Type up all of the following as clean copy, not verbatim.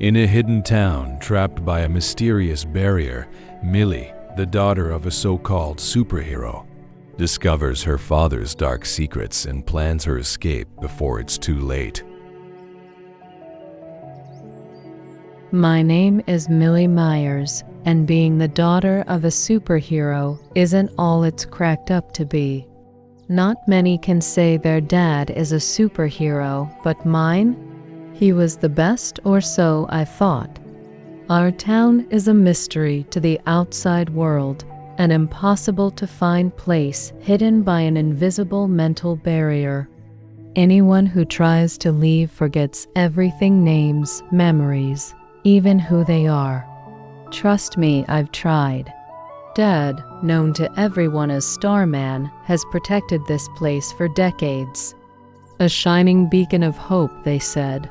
In a hidden town trapped by a mysterious barrier, Millie, the daughter of a so-called superhero, discovers her father's dark secrets and plans her escape before it's too late. My name is Millie Myers, and being the daughter of a superhero isn't all it's cracked up to be. Not many can say their dad is a superhero, but mine? He was the best, or so I thought. Our town is a mystery to the outside world, an impossible-to-find place hidden by an invisible mental barrier. Anyone who tries to leave forgets everything: names, memories, even who they are. Trust me, I've tried. Dad, known to everyone as Starman, has protected this place for decades. A shining beacon of hope, they said.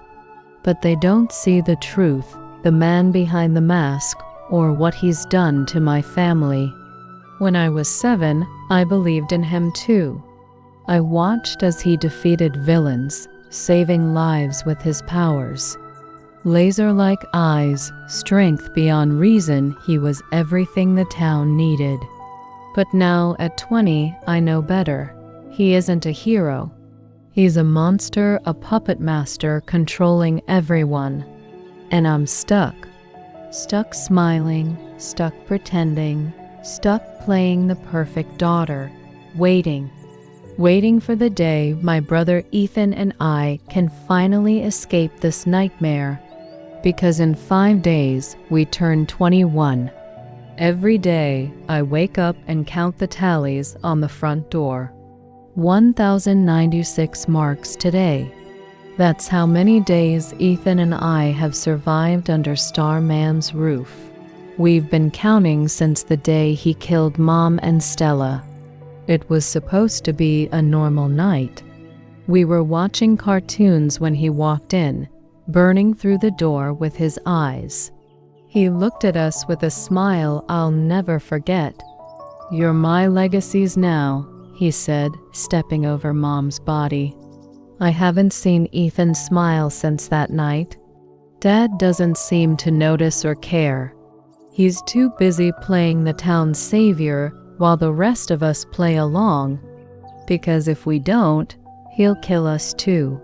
But they don't see the truth, the man behind the mask, or what he's done to my family. When I was 7, I believed in him too. I watched as he defeated villains, saving lives with his powers. Laser-like eyes, strength beyond reason, he was everything the town needed. But now, at 20, I know better. He isn't a hero. He's a monster, a puppet master controlling everyone. And I'm stuck. Stuck smiling, stuck pretending, stuck playing the perfect daughter, waiting for the day my brother Ethan and I can finally escape this nightmare. Because in 5 days, we turn 21. Every day, I wake up and count the tallies on the front door. 1,096 marks today. That's how many days Ethan and I have survived under Starman's roof. We've been counting since the day he killed Mom and Stella. It was supposed to be a normal night. We were watching cartoons when he walked in, burning through the door with his eyes. He looked at us with a smile I'll never forget. "You're my legacies now," he said, stepping over Mom's body. I haven't seen Ethan smile since that night. Dad doesn't seem to notice or care. He's too busy playing the town's savior while the rest of us play along. Because if we don't, he'll kill us too.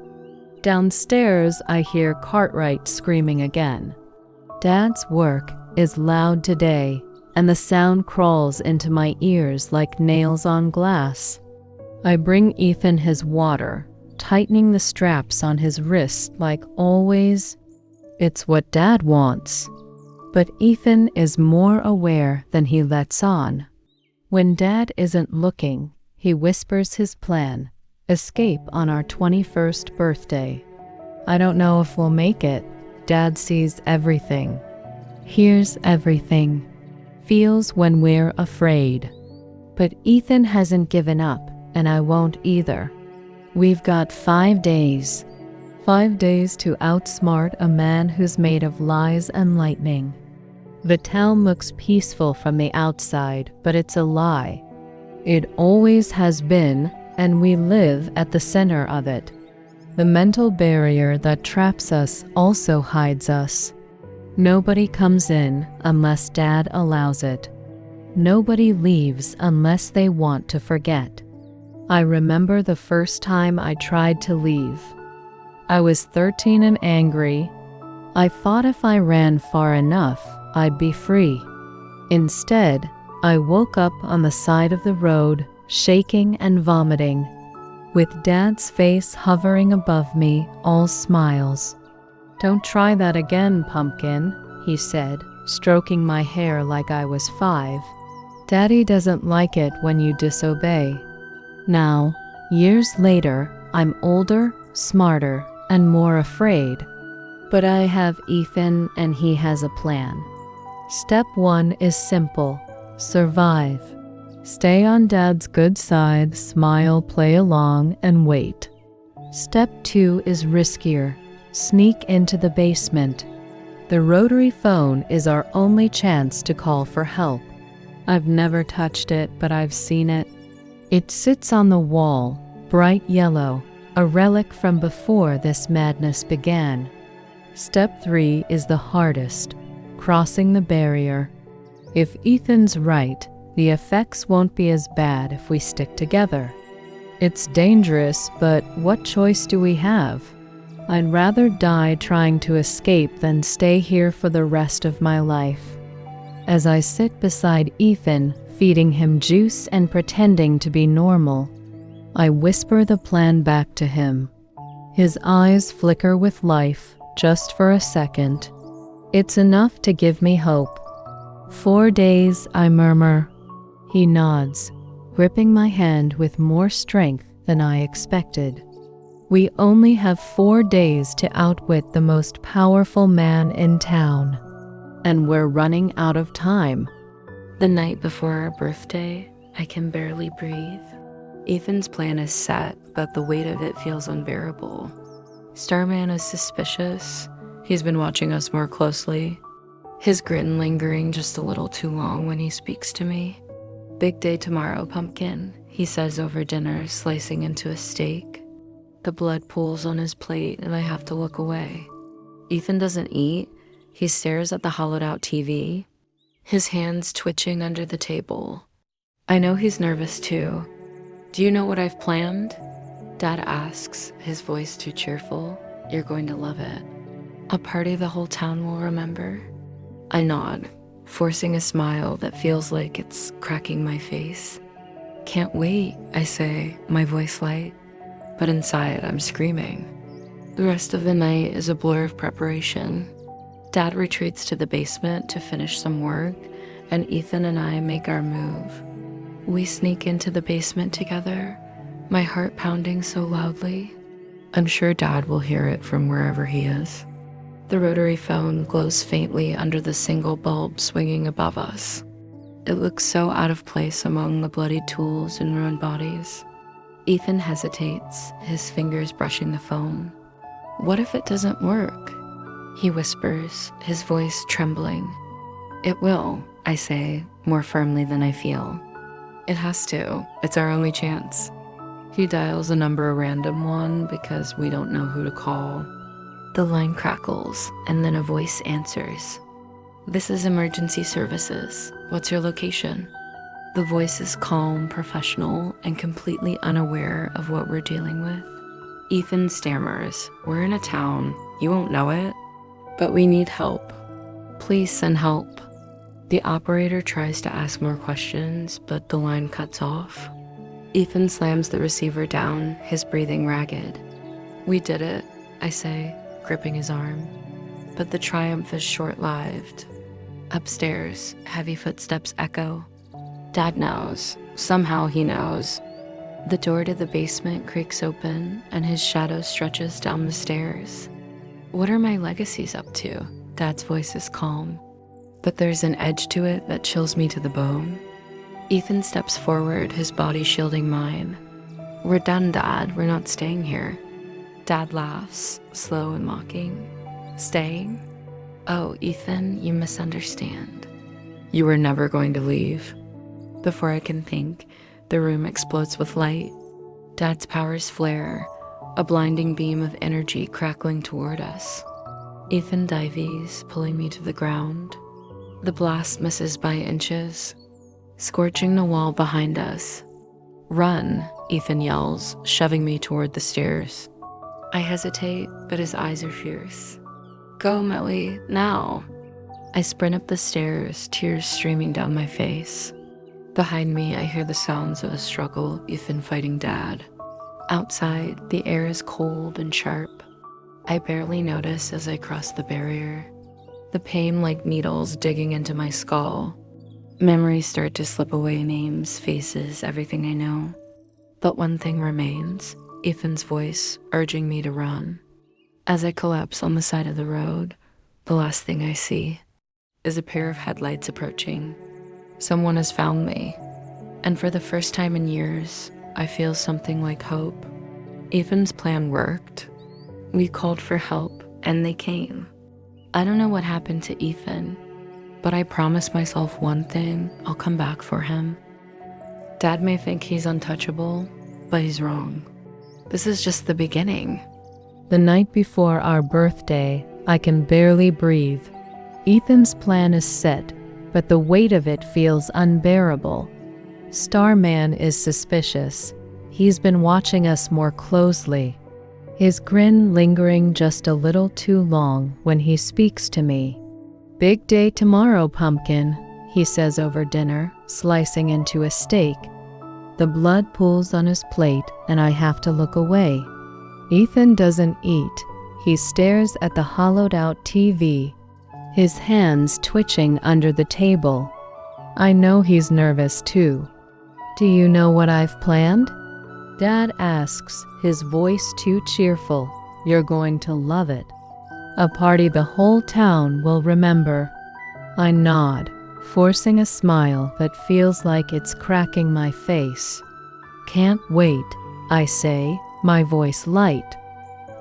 Downstairs, I hear Cartwright screaming again. Dad's work is loud today, and the sound crawls into my ears like nails on glass. I bring Ethan his water, tightening the straps on his wrist like always. It's what Dad wants. But Ethan is more aware than he lets on. When Dad isn't looking, he whispers his plan: escape on our 21st birthday. I don't know if we'll make it. Dad sees everything, hears everything, feels when we're afraid. But Ethan hasn't given up, and I won't either. We've got 5 days. 5 days to outsmart a man who's made of lies and lightning. The town looks peaceful from the outside, but it's a lie. It always has been, and we live at the center of it. The mental barrier that traps us also hides us. Nobody comes in unless Dad allows it. Nobody leaves unless they want to forget. I remember the first time I tried to leave. I was 13 and angry. I thought if I ran far enough, I'd be free. Instead, I woke up on the side of the road, shaking and vomiting, with Dad's face hovering above me, all smiles. "Don't try that again, pumpkin," he said, stroking my hair like I was 5. "Daddy doesn't like it when you disobey." Now, years later, I'm older, smarter, and more afraid. But I have Ethan, and he has a plan. Step 1 is simple: survive. Stay on Dad's good side, smile, play along, and wait. Step 2 is riskier: sneak into the basement. The rotary phone is our only chance to call for help. I've never touched it, but I've seen it. It sits on the wall, bright yellow, a relic from before this madness began. Step 3 is the hardest, crossing the barrier. If Ethan's right, the effects won't be as bad if we stick together. It's dangerous, but what choice do we have? I'd rather die trying to escape than stay here for the rest of my life. As I sit beside Ethan, feeding him juice and pretending to be normal, I whisper the plan back to him. His eyes flicker with life, just for a second. It's enough to give me hope. 4 days, I murmur. He nods, gripping my hand with more strength than I expected. We only have 4 days to outwit the most powerful man in town, and we're running out of time. The night before our birthday, I can barely breathe. Ethan's plan is set, but the weight of it feels unbearable. Starman is suspicious. He's been watching us more closely. His grin lingering just a little too long when he speaks to me. Big day tomorrow, pumpkin, he says over dinner, slicing into a steak. The blood pools on his plate and I have to look away. Ethan doesn't eat. He stares at the hollowed-out TV, his hands twitching under the table. I know he's nervous too. Do you know what I've planned? Dad asks, his voice too cheerful. You're going to love it. A party the whole town will remember. I nod, forcing a smile that feels like it's cracking my face. Can't wait, I say, my voice light. But inside, I'm screaming. The rest of the night is a blur of preparation. Dad retreats to the basement to finish some work, and Ethan and I make our move. We sneak into the basement together, my heart pounding so loudly. I'm sure Dad will hear it from wherever he is. The rotary phone glows faintly under the single bulb swinging above us. It looks so out of place among the bloodied tools and ruined bodies. Ethan hesitates, his fingers brushing the phone. What if it doesn't work? He whispers, his voice trembling. It will, I say, more firmly than I feel. It has to. It's our only chance. He dials a number, a random one, because we don't know who to call. The line crackles, and then a voice answers. This is emergency services. What's your location? The voice is calm, professional, and completely unaware of what we're dealing with. Ethan stammers. We're in a town. You won't know it. But we need help. Please send help. The operator tries to ask more questions, but the line cuts off. Ethan slams the receiver down, his breathing ragged. We did it, I say, gripping his arm. But the triumph is short-lived. Upstairs, heavy footsteps echo. Dad knows. Somehow he knows. The door to the basement creaks open, and his shadow stretches down the stairs. What are my legacies up to? Dad's voice is calm, but there's an edge to it that chills me to the bone. Ethan steps forward, his body shielding mine. We're done, Dad. We're not staying here. Dad laughs, slow and mocking. Staying? Oh, Ethan, you misunderstand. You were never going to leave. Before I can think, the room explodes with light. Dad's powers flare, a blinding beam of energy crackling toward us. Ethan dives, pulling me to the ground. The blast misses by inches, scorching the wall behind us. Run, Ethan yells, shoving me toward the stairs. I hesitate, but his eyes are fierce. Go, Millie, now. I sprint up the stairs, tears streaming down my face. Behind me, I hear the sounds of a struggle, Ethan fighting Dad. Outside, the air is cold and sharp. I barely notice as I cross the barrier. The pain like needles digging into my skull. Memories start to slip away, names, faces, everything I know. But one thing remains, Ethan's voice urging me to run. As I collapse on the side of the road, the last thing I see is a pair of headlights approaching. Someone has found me, and for the first time in years, I feel something like hope. Ethan's plan worked. We called for help, and they came. I don't know what happened to Ethan, but I promised myself one thing: I'll come back for him. Dad may think he's untouchable, but he's wrong. This is just the beginning. The night before our birthday, I can barely breathe. Ethan's plan is set, but the weight of it feels unbearable. Starman is suspicious. He's been watching us more closely, his grin lingering just a little too long when he speaks to me. "Big day tomorrow, pumpkin," he says over dinner, slicing into a steak. The blood pools on his plate and I have to look away. Ethan doesn't eat. He stares at the hollowed-out TV, his hands twitching under the table. I know he's nervous too. "Do you know what I've planned?" Dad asks, his voice too cheerful. "You're going to love it. A party the whole town will remember." I nod, forcing a smile that feels like it's cracking my face. "Can't wait," I say, my voice light.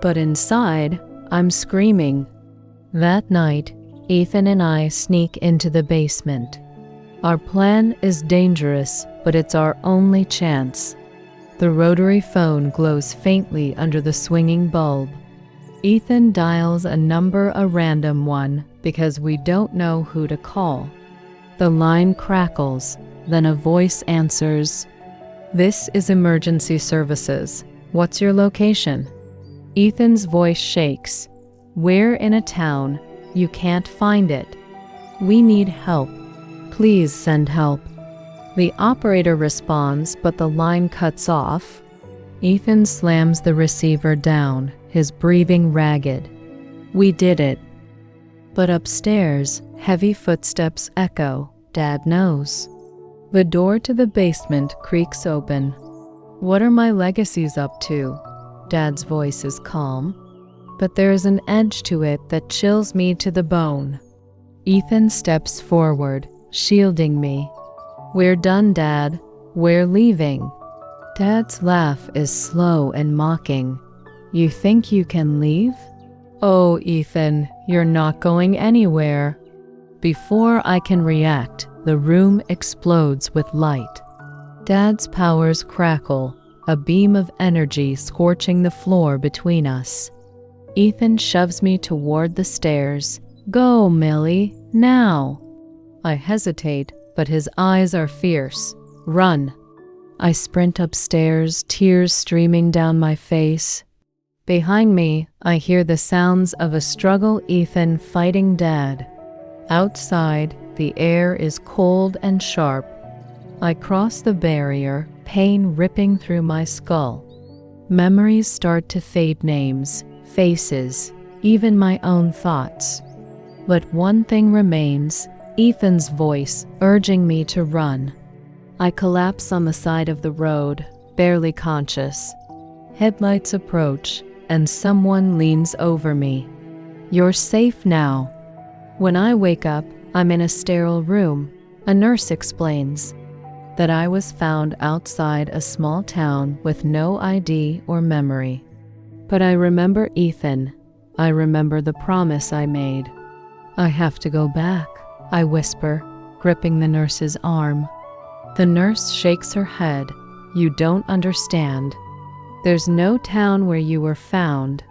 But inside, I'm screaming. That night, Ethan and I sneak into the basement. Our plan is dangerous, but it's our only chance. The rotary phone glows faintly under the swinging bulb. Ethan dials a number, a random one, because we don't know who to call. The line crackles, then a voice answers. "This is emergency services. What's your location?" Ethan's voice shakes. "We're in a town. You can't find it. We need help. Please send help." The operator responds, but the line cuts off. Ethan slams the receiver down, his breathing ragged. We did it. But upstairs, heavy footsteps echo. Dad knows. The door to the basement creaks open. "What are my legacies up to?" Dad's voice is calm, but there is an edge to it that chills me to the bone. Ethan steps forward, shielding me. "We're done, Dad. We're leaving." Dad's laugh is slow and mocking. "You think you can leave?" "Oh, Ethan, you're not going anywhere." Before I can react, the room explodes with light. Dad's powers crackle, a beam of energy scorching the floor between us. Ethan shoves me toward the stairs. "Go, Millie, now." I hesitate, but his eyes are fierce. "Run." I sprint upstairs, tears streaming down my face. Behind me, I hear the sounds of a struggle, Ethan fighting Dad. Outside, the air is cold and sharp. I cross the barrier, pain ripping through my skull. Memories start to fade, names, faces, even my own thoughts. But one thing remains, Ethan's voice urging me to run. I collapse on the side of the road, barely conscious. Headlights approach, and someone leans over me. "You're safe now." When I wake up, I'm in a sterile room. A nurse explains that I was found outside a small town with no ID or memory. But I remember Ethan. I remember the promise I made. "I have to go back," I whisper, gripping the nurse's arm. The nurse shakes her head. "You don't understand. There's no town where you were found,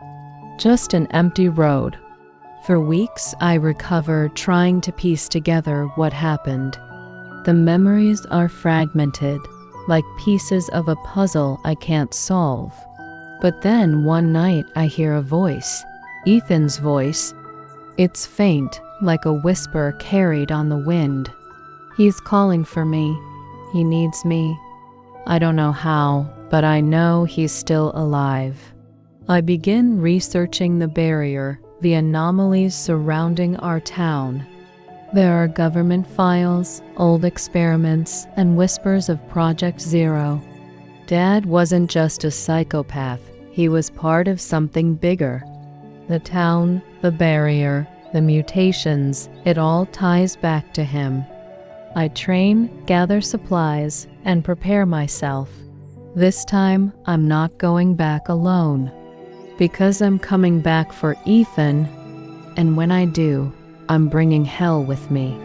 just an empty road." For weeks, I recover, trying to piece together what happened. The memories are fragmented, like pieces of a puzzle I can't solve. But then one night, I hear a voice, Ethan's voice. It's faint, like a whisper carried on the wind. He's calling for me. He needs me. I don't know how, but I know he's still alive. I begin researching the barrier, the anomalies surrounding our town. There are government files, old experiments, and whispers of Project Zero. Dad wasn't just a psychopath. He was part of something bigger. The town, the barrier, the mutations, it all ties back to him. I train, gather supplies, and prepare myself. This time, I'm not going back alone. Because I'm coming back for Ethan, and when I do, I'm bringing hell with me.